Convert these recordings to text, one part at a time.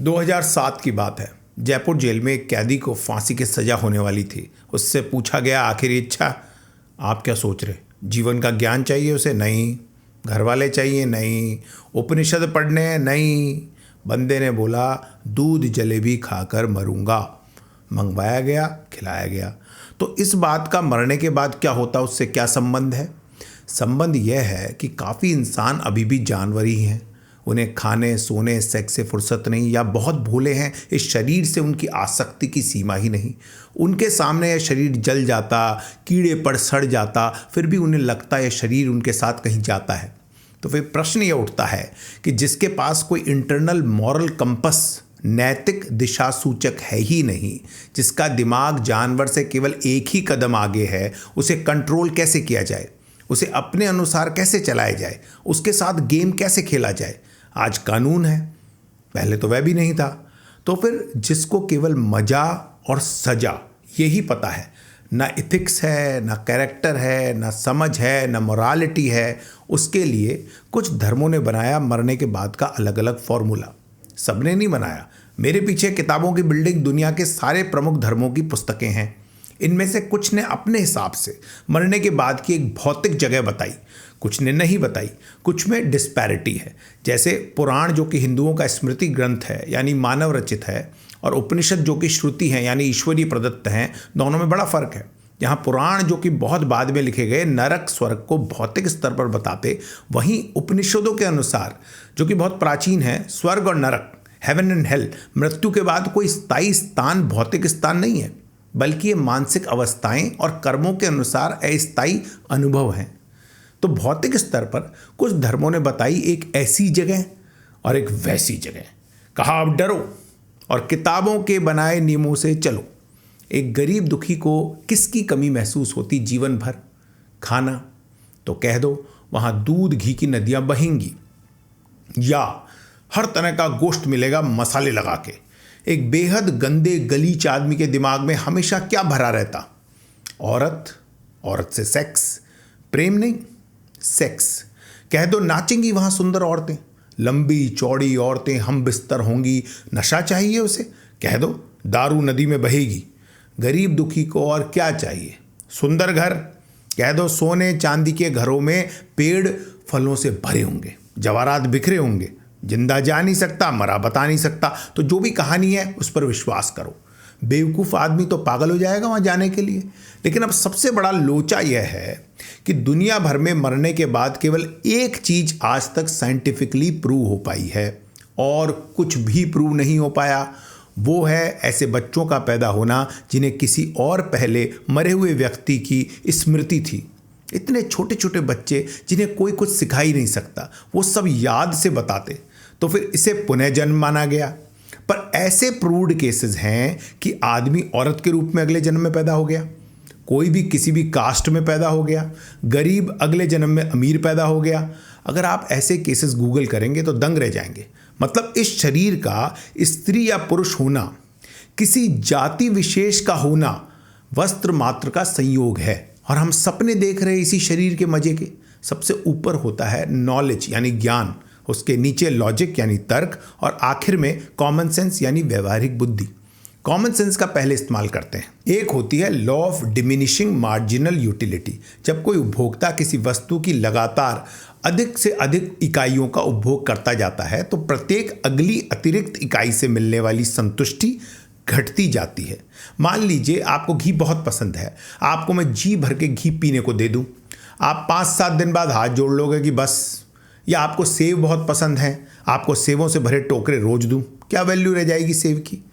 2007 की बात है। जयपुर जेल में एक कैदी को फांसी की सजा होने वाली थी। उससे पूछा गया, आखिर इच्छा आप क्या सोच रहे? जीवन का ज्ञान चाहिए उसे? नहीं। घर वाले चाहिए? नहीं। उपनिषद पढ़ने? नहीं। बंदे ने बोला, दूध जलेबी खाकर मरूंगा। मंगवाया गया, खिलाया गया। तो इस बात का मरने के बाद क्या होता, उससे क्या संबंध है? संबंध यह है कि काफ़ी इंसान अभी भी जानवर ही हैं। उन्हें खाने, सोने, सेक्स से फुर्सत नहीं, या बहुत भोले हैं। इस शरीर से उनकी आसक्ति की सीमा ही नहीं। उनके सामने यह शरीर जल जाता, कीड़े पड़ सड़ जाता, फिर भी उन्हें लगता यह शरीर उनके साथ कहीं जाता है। तो फिर प्रश्न यह उठता है कि जिसके पास कोई इंटरनल मॉरल कंपस, नैतिक दिशा सूचक है ही नहीं, जिसका दिमाग जानवर से केवल एक ही कदम आगे है, उसे कंट्रोल कैसे किया जाए? उसे अपने अनुसार कैसे चलाया जाए? उसके साथ गेम कैसे खेला जाए? आज कानून है, पहले तो वह भी नहीं था। तो फिर जिसको केवल मजा और सजा यही पता है, ना इथिक्स है, ना कैरेक्टर है, ना समझ है, ना मोरालिटी है, उसके लिए कुछ धर्मों ने बनाया मरने के बाद का अलग अलग फॉर्मूला। सबने नहीं बनाया। मेरे पीछे किताबों की बिल्डिंग दुनिया के सारे प्रमुख धर्मों की पुस्तकें हैं। इनमें से कुछ ने अपने हिसाब से मरने के बाद की एक भौतिक जगह बताई, कुछ ने नहीं बताई। कुछ में डिस्पैरिटी है, जैसे पुराण जो कि हिंदुओं का स्मृति ग्रंथ है यानी मानव रचित है, और उपनिषद जो कि श्रुति हैं यानी ईश्वरीय प्रदत्त हैं। दोनों में बड़ा फर्क है। यहाँ पुराण जो कि बहुत बाद में लिखे गए नरक स्वर्ग को भौतिक स्तर पर बताते, वहीं उपनिषदों के अनुसार जो कि बहुत प्राचीन है, स्वर्ग और नरक, हेवन एंड हेल, मृत्यु के बाद कोई स्थायी स्थान, भौतिक स्थान नहीं है, बल्कि ये मानसिक अवस्थाएं और कर्मों के अनुसार अस्थायी अनुभव हैं। तो भौतिक स्तर पर कुछ धर्मों ने बताई एक ऐसी जगह और एक वैसी जगह। कहा अब डरो और किताबों के बनाए नियमों से चलो। एक गरीब दुखी को किसकी कमी महसूस होती जीवन भर? खाना, तो कह दो वहाँ दूध घी की नदियाँ बहेंगी, या हर तरह का गोश्त मिलेगा मसाले लगा के। एक बेहद गंदे गलीच आदमी के दिमाग में हमेशा क्या भरा रहता? औरत, औरत से सेक्स, प्रेम नहीं, सेक्स। कह दो नाचेंगी वहाँ सुंदर औरतें, लंबी चौड़ी औरतें हम बिस्तर होंगी, नशा चाहिए उसे। कह दो दारू नदी में बहेगी। गरीब दुखी को और क्या चाहिए? सुंदर घर। कह दो सोने चांदी के घरों में पेड़ फलों से भरे होंगे, जवाहरात बिखरे होंगे। जिंदा जा नहीं सकता, मरा बता नहीं सकता, तो जो भी कहानी है उस पर विश्वास करो। बेवकूफ़ आदमी तो पागल हो जाएगा वहाँ जाने के लिए। लेकिन अब सबसे बड़ा लोचा यह है कि दुनिया भर में मरने के बाद केवल एक चीज़ आज तक साइंटिफिकली प्रूव हो पाई है, और कुछ भी प्रूव नहीं हो पाया। वो है ऐसे बच्चों का पैदा होना जिन्हें किसी और पहले मरे हुए व्यक्ति की स्मृति थी। इतने छोटे छोटे बच्चे जिन्हें कोई कुछ सिखा ही नहीं सकता, वो सब याद से बताते। तो फिर इसे पुनर्जन्म माना गया। पर ऐसे प्रूव्ड केसेस हैं कि आदमी औरत के रूप में अगले जन्म में पैदा हो गया, कोई भी किसी भी कास्ट में पैदा हो गया, गरीब अगले जन्म में अमीर पैदा हो गया। अगर आप ऐसे केसेस गूगल करेंगे तो दंग रह जाएंगे। मतलब इस शरीर का स्त्री या पुरुष होना, किसी जाति विशेष का होना, वस्त्र मात्र का संयोग है। और हम सपने देख रहे हैं इसी शरीर के मजे के। सबसे ऊपर होता है नॉलेज यानी ज्ञान, उसके नीचे लॉजिक यानी तर्क, और आखिर में कॉमन सेंस यानी व्यवहारिक बुद्धि। कॉमन सेंस का पहले इस्तेमाल करते हैं। एक होती है law of diminishing marginal utility. जब कोई उपभोक्ता किसी वस्तु की लगातार अधिक से अधिक इकाइयों का उपभोग करता जाता है, तो प्रत्येक अगली अतिरिक्त इकाई से मिलने वाली संतुष्टि घटती जाती है। मान लीजिए आपको घी बहुत पसंद है, आपको मैं जी भर के घी पीने को दे दूं, आप 5-7 दिन बाद हाथ जोड़ लोगे कि बस। या आपको सेब बहुत पसंद है, आपको सेबों से भरे टोकरे रोज दूं, क्या वैल्यू रह जाएगी सेब की?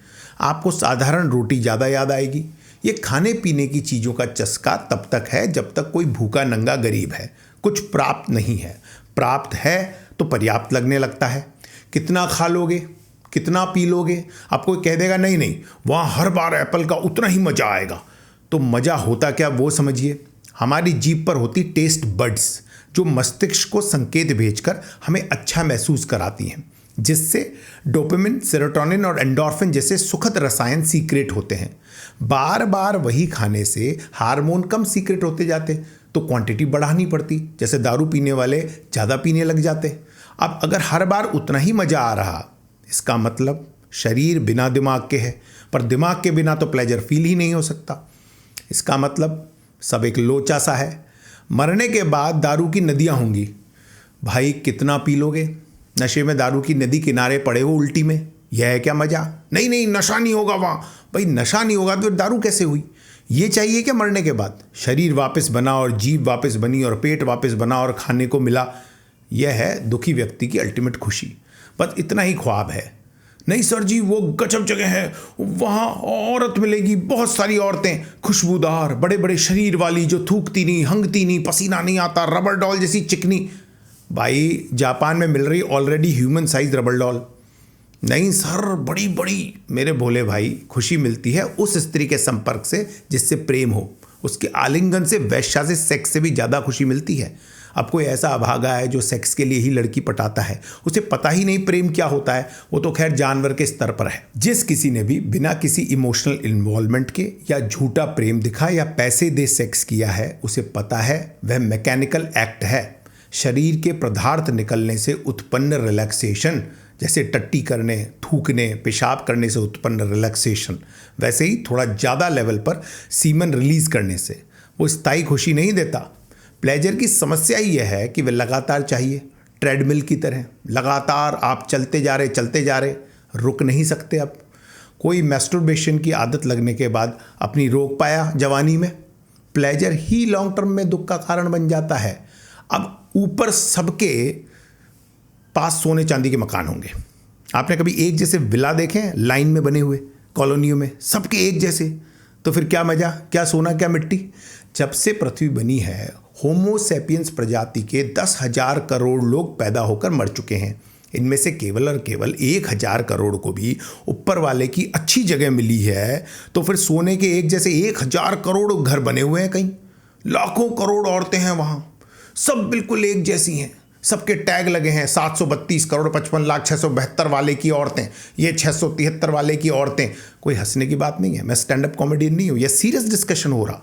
आपको साधारण रोटी ज़्यादा याद आएगी। ये खाने पीने की चीज़ों का चस्का तब तक है जब तक कोई भूखा नंगा गरीब है, कुछ प्राप्त नहीं है। प्राप्त है तो पर्याप्त लगने लगता है। कितना खा लोगे, कितना पी लोगे? आपको कह देगा नहीं नहीं, वहाँ हर बार एप्पल का उतना ही मज़ा आएगा। तो मज़ा होता क्या वो समझिए। हमारी जीभ पर होती टेस्ट बड्स, जो मस्तिष्क को संकेत भेजकर हमें अच्छा महसूस कराती हैं, जिससे डोपामिन, सेरोटोनिन और एंडोर्फिन जैसे सुखद रसायन सीक्रेट होते हैं। बार बार वही खाने से हार्मोन कम सीक्रेट होते जाते, तो क्वांटिटी बढ़ानी पड़ती, जैसे दारू पीने वाले ज़्यादा पीने लग जाते। अब अगर हर बार उतना ही मज़ा आ रहा, इसका मतलब शरीर बिना दिमाग के है, पर दिमाग के बिना तो प्लेजर फील ही नहीं हो सकता। इसका मतलब सब एक लोचा सा है। मरने के बाद दारू की नदियाँ होंगी। भाई कितना पी लोगे? नशे में दारू की नदी किनारे पड़े हो उल्टी में, यह है क्या मज़ा? नहीं नहीं, नशा नहीं होगा वहाँ। भाई नशा नहीं होगा तो दारू कैसे हुई? ये चाहिए क्या मरने के बाद? शरीर वापस बना और जीभ वापस बनी और पेट वापस बना और खाने को मिला। यह है दुखी व्यक्ति की अल्टीमेट खुशी। बस इतना ही ख्वाब है। नहीं सर जी, वो गजब जगह है, वहाँ औरत मिलेगी, बहुत सारी औरतें, खुशबूदार, बड़े बड़े शरीर वाली, जो थूकती नहीं, हंगती नहीं, पसीना नहीं आता, रबर डॉल जैसी चिकनी। भाई जापान में मिल रही already human size rubber doll. नहीं सर, बड़ी बड़ी। मेरे भोले भाई, खुशी मिलती है उस स्त्री के संपर्क से जिससे प्रेम हो। उसके आलिंगन से, वैश्या से, सेक्स से भी ज़्यादा खुशी मिलती है। अब कोई ऐसा अभागा है जो सेक्स के लिए ही लड़की पटाता है, उसे पता ही नहीं प्रेम क्या होता है। वो तो खैर जानवर के स्तर पर है। जिस किसी ने भी बिना किसी इमोशनल इन्वॉल्वमेंट के या झूठा प्रेम दिखा या पैसे दे सेक्स किया है, उसे पता है वह मैकेनिकल एक्ट है। शरीर के पदार्थ निकलने से उत्पन्न रिलैक्सेशन, जैसे टट्टी करने, थूकने, पेशाब करने से उत्पन्न रिलैक्सेशन, वैसे ही थोड़ा ज़्यादा लेवल पर सीमन रिलीज करने से वो स्थायी खुशी नहीं देता। प्लेजर की समस्या ही यह है कि वह लगातार चाहिए, ट्रेडमिल की तरह। लगातार आप चलते जा रहे, रुक नहीं सकते। अब कोई मैस्टरबेशन की आदत लगने के बाद अपनी रोक पाया जवानी में? प्लेजर ही लॉन्ग टर्म में दुख का कारण बन जाता है। अब ऊपर सबके पास सोने चांदी के मकान होंगे। आपने कभी एक जैसे विला देखे हैं लाइन में बने हुए कॉलोनियों में, सबके एक जैसे? तो फिर क्या मजा, क्या सोना क्या मिट्टी। जब से पृथ्वी बनी है, होमो सैपियंस प्रजाति के 10,000 करोड़ लोग पैदा होकर मर चुके हैं। इनमें से केवल और केवल 1,000 करोड़ को भी ऊपर वाले की अच्छी जगह मिली है। तो फिर सोने के एक जैसे 1,000 करोड़ घर बने हुए हैं कहीं। लाखों करोड़ औरतें हैं वहाँ, सब बिल्कुल एक जैसी हैं। सबके टैग लगे हैं, 732 करोड़ 55 लाख 672 वाले की औरतें, ये 673 वाले की औरतें। कोई हंसने की बात नहीं है, मैं स्टैंड अप कॉमेडियन नहीं हूँ, यह सीरियस डिस्कशन हो रहा।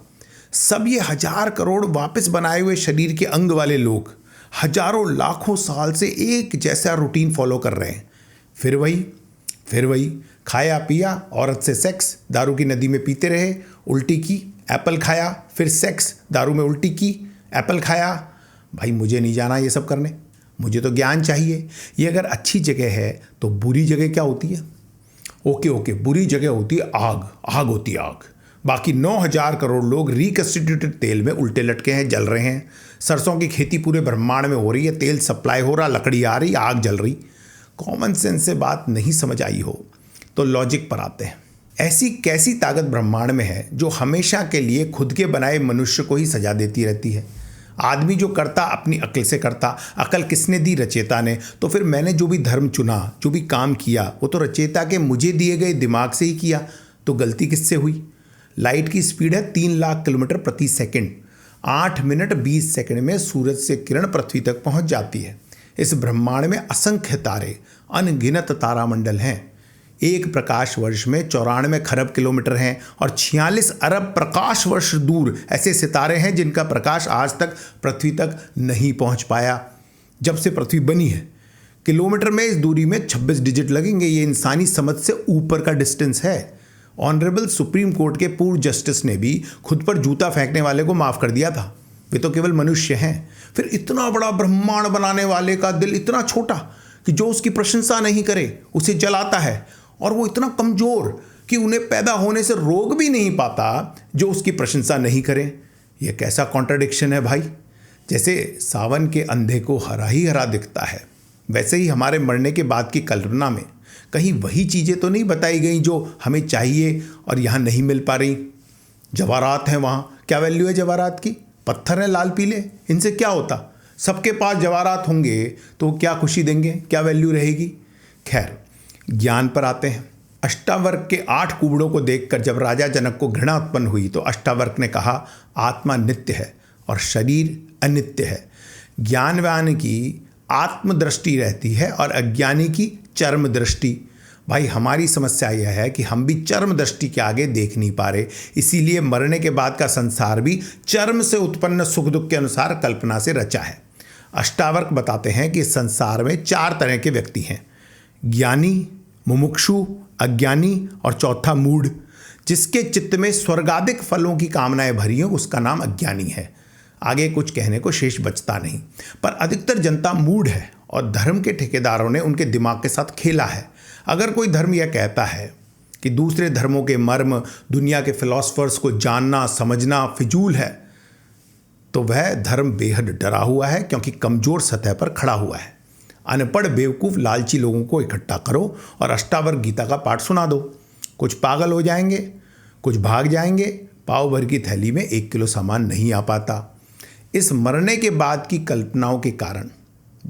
सब ये 1,000 करोड़ वापस बनाए हुए शरीर के अंग वाले लोग हजारों लाखों साल से एक जैसा रूटीन फॉलो कर रहे हैं। फिर वही खाया पिया, औरत से सेक्स, दारू की नदी में पीते रहे, उल्टी की, एप्पल खाया, फिर सेक्स, दारू में उल्टी की, एप्पल खाया। भाई मुझे नहीं जाना ये सब करने, मुझे तो ज्ञान चाहिए। ये अगर अच्छी जगह है तो बुरी जगह क्या होती है? ओके, बुरी जगह होती है आग होती है आग। बाकी 9,000 करोड़ लोग रिकन्स्टिट्यूटेड तेल में उल्टे लटके हैं, जल रहे हैं। सरसों की खेती पूरे ब्रह्मांड में हो रही है, तेल सप्लाई हो रहा, लकड़ी आ रही, आग जल रही। कॉमन सेंस से बात नहीं समझ आई हो तो लॉजिक पर आते हैं। ऐसी कैसी ताकत ब्रह्मांड में है जो हमेशा के लिए खुद के बनाए मनुष्य को ही सजा देती रहती है? आदमी जो करता अपनी अक्ल से करता। अक्ल किसने दी? रचेता ने। तो फिर मैंने जो भी धर्म चुना, जो भी काम किया, वो तो रचेता के मुझे दिए गए दिमाग से ही किया। तो गलती किससे हुई? लाइट की स्पीड है 3 लाख किलोमीटर प्रति सेकंड। 8 मिनट 20 सेकंड में सूरज से किरण पृथ्वी तक पहुंच जाती है। इस ब्रह्मांड में असंख्य तारे, अनगिनत तारामंडल हैं। एक प्रकाश वर्ष में 94 खरब किलोमीटर हैं और 46 अरब प्रकाश वर्ष दूर ऐसे सितारे हैं जिनका प्रकाश आज तक पृथ्वी तक नहीं पहुंच पाया जब से पृथ्वी बनी है। किलोमीटर में इस दूरी में 26 डिजिट लगेंगे। ये इंसानी समझ से ऊपर का डिस्टेंस है। ऑनरेबल सुप्रीम कोर्ट के पूर्व जस्टिस ने भी खुद पर जूता फेंकने वाले को माफ़ कर दिया था। वे तो केवल मनुष्य हैं। फिर इतना बड़ा ब्रह्मांड बनाने वाले का दिल इतना छोटा कि जो उसकी प्रशंसा नहीं करे उसे जलाता है, और वो इतना कमज़ोर कि उन्हें पैदा होने से रोक भी नहीं पाता जो उसकी प्रशंसा नहीं करे। ये कैसा कॉन्ट्रडिक्शन है भाई। जैसे सावन के अंधे को हरा ही हरा दिखता है, वैसे ही हमारे मरने के बाद की कल्पना में कहीं वही चीज़ें तो नहीं बताई गई जो हमें चाहिए और यहाँ नहीं मिल पा रही। जवाहरात हैं वहाँ, क्या वैल्यू है जवाहरात की? पत्थर हैं लाल पीले, इनसे क्या होता? सबके पास जवाहरात होंगे तो क्या खुशी देंगे, क्या वैल्यू रहेगी? खैर, ज्ञान पर आते हैं। अष्टावर्क के 8 कुबड़ों को देखकर जब राजा जनक को घृणा उत्पन्न हुई तो अष्टावर्क ने कहा, आत्मा नित्य है और शरीर अनित्य है। ज्ञानवान की आत्मदृष्टि रहती है और अज्ञानी की चर्म दृष्टि। भाई हमारी समस्या यह है कि हम भी चर्म दृष्टि के आगे देख नहीं पा रहे, इसीलिए मरने के बाद का संसार भी चर्म से उत्पन्न सुख दुख के अनुसार कल्पना से रचा है। अष्टावर्क बताते हैं कि संसार में 4 तरह के व्यक्ति हैं, ज्ञानी, मुमुक्षु, अज्ञानी और चौथा मूढ़। जिसके चित्त में स्वर्गादिक फलों की कामनाएं भरी हैं उसका नाम अज्ञानी है। आगे कुछ कहने को शेष बचता नहीं। पर अधिकतर जनता मूढ़ है और धर्म के ठेकेदारों ने उनके दिमाग के साथ खेला है। अगर कोई धर्म यह कहता है कि दूसरे धर्मों के मर्म, दुनिया के फिलॉसफर्स को जानना समझना फिजूल है, तो वह धर्म बेहद डरा हुआ है, क्योंकि कमजोर सतह पर खड़ा हुआ है। अनपढ़ बेवकूफ़ लालची लोगों को इकट्ठा करो और अष्टावक्र गीता का पाठ सुना दो। कुछ पागल हो जाएंगे, कुछ भाग जाएंगे। पाव भर की थैली में 1 किलो सामान नहीं आ पाता। इस मरने के बाद की कल्पनाओं के कारण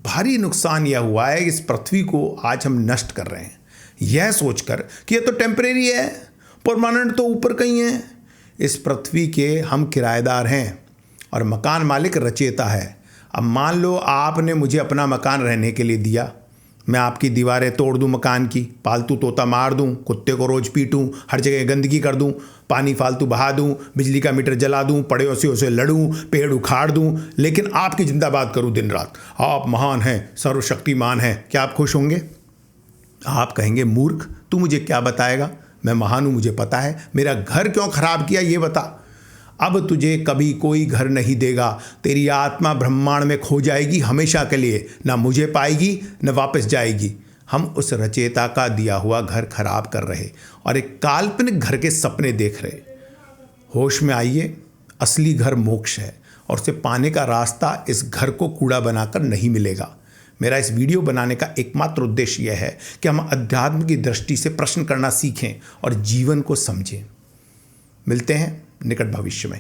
भारी नुकसान यह हुआ है कि इस पृथ्वी को आज हम नष्ट कर रहे हैं, यह सोचकर कि यह तो टेम्परेरी है, परमानेंट तो ऊपर कहीं है। इस पृथ्वी के हम किराएदार हैं और मकान मालिक रचयिता है। अब मान लो आपने मुझे अपना मकान रहने के लिए दिया, मैं आपकी दीवारें तोड़ दूं मकान की, पालतू तोता मार दूं, कुत्ते को रोज पीटूं, हर जगह गंदगी कर दूं, पानी फालतू बहा दूं, बिजली का मीटर जला दूं, पड़ोसियों से लड़ूं, पेड़ उखाड़ दूं, लेकिन आपकी जिंदाबाद करूं दिन रात। आप महान हैं, सर्वशक्तिमान हैं। क्या आप खुश होंगे? आप कहेंगे मूर्ख, तू मुझे क्या बताएगा, मैं महान हूं, मुझे पता है। मेरा घर क्यों खराब किया ये बता। अब तुझे कभी कोई घर नहीं देगा। तेरी आत्मा ब्रह्मांड में खो जाएगी हमेशा के लिए, ना मुझे पाएगी न वापस जाएगी। हम उस रचयिता का दिया हुआ घर खराब कर रहे और एक काल्पनिक घर के सपने देख रहे। होश में आइए, असली घर मोक्ष है और उसे पाने का रास्ता इस घर को कूड़ा बनाकर नहीं मिलेगा। मेरा इस वीडियो बनाने का एकमात्र उद्देश्य यह है कि हम अध्यात्म की दृष्टि से प्रश्न करना सीखें और जीवन को समझें। मिलते हैं निकट भविष्य में।